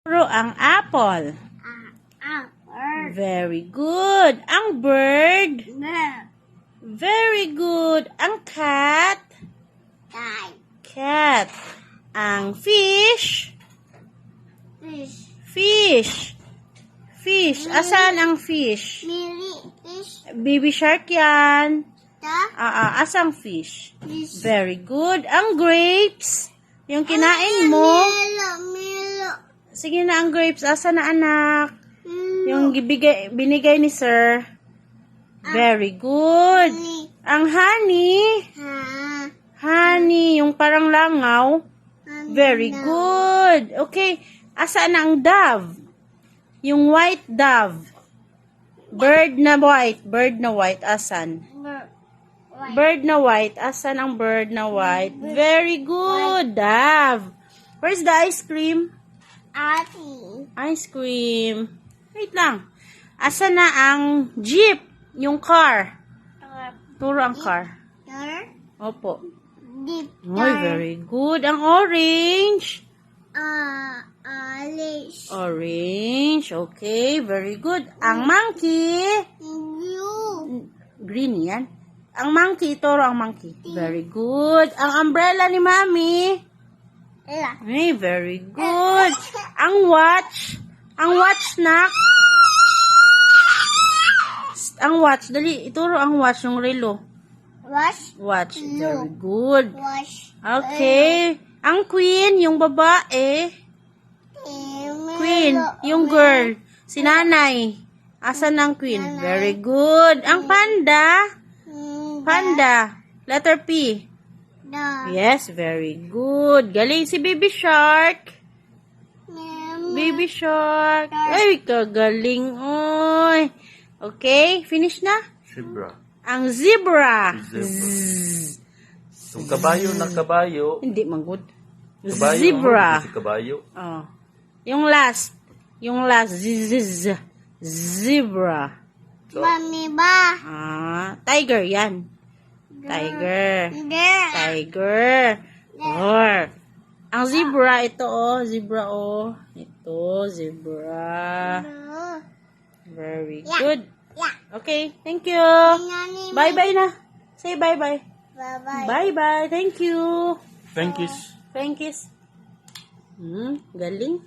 Puro ang apple. Apple. Very good. Ang bird. Bird. Very good. Ang cat. Cat. Cat. Ang fish. Fish. Fish. Fish. Asan ang fish? Miri. Fish. Baby shark yan. Ta. Asang fish? Fish. Very good. Ang grapes. Yung kinain mo. Milo. Sige na ang grapes. Asa na anak? Yung binigay ni sir. Very good. Ang honey. Honey. Yung parang langaw. Very good. Okay. Asa na ang dove? Yung white dove. Bird na white. Bird na white. Asan? Bird na white. Asan ang bird na white? Very good. Dove. Where's the ice cream? Ice cream. Wait lang. Asan na ang jeep? Yung car. Turo ang car. Opo. Oy, very good. Ang orange. Orange. Okay, very good. Ang monkey. Green yan. Ang monkey, turo ang monkey. Very good. Ang umbrella ni Mami. Ay, very good. Ang watch. Ang watch, nak. Ang watch. Dali, ituro ang watch, yung relo. Watch. Very good. Okay. Ang queen, yung babae. Queen, yung girl. Si nanay. Asan ang queen? Very good. Ang panda. Panda. Letter P. Yes, very good. Galing si baby shark. Baby shark. Ay, kagaling. Oy. Okay, finish na? Zebra. Ang zebra. Yung kabayo ng kabayo. Hindi man good. Kabayo, Zebra. Si kabayo. Oh. Yung last. Zebra. So, Mami ba? Tiger yan. Tiger. Roar. Ang zebra, ito oh. Zebra oh. Ito, zebra. Very good. Okay, thank you. Bye-bye na. Say bye-bye. Bye-bye. Thank you. thank you. Galing.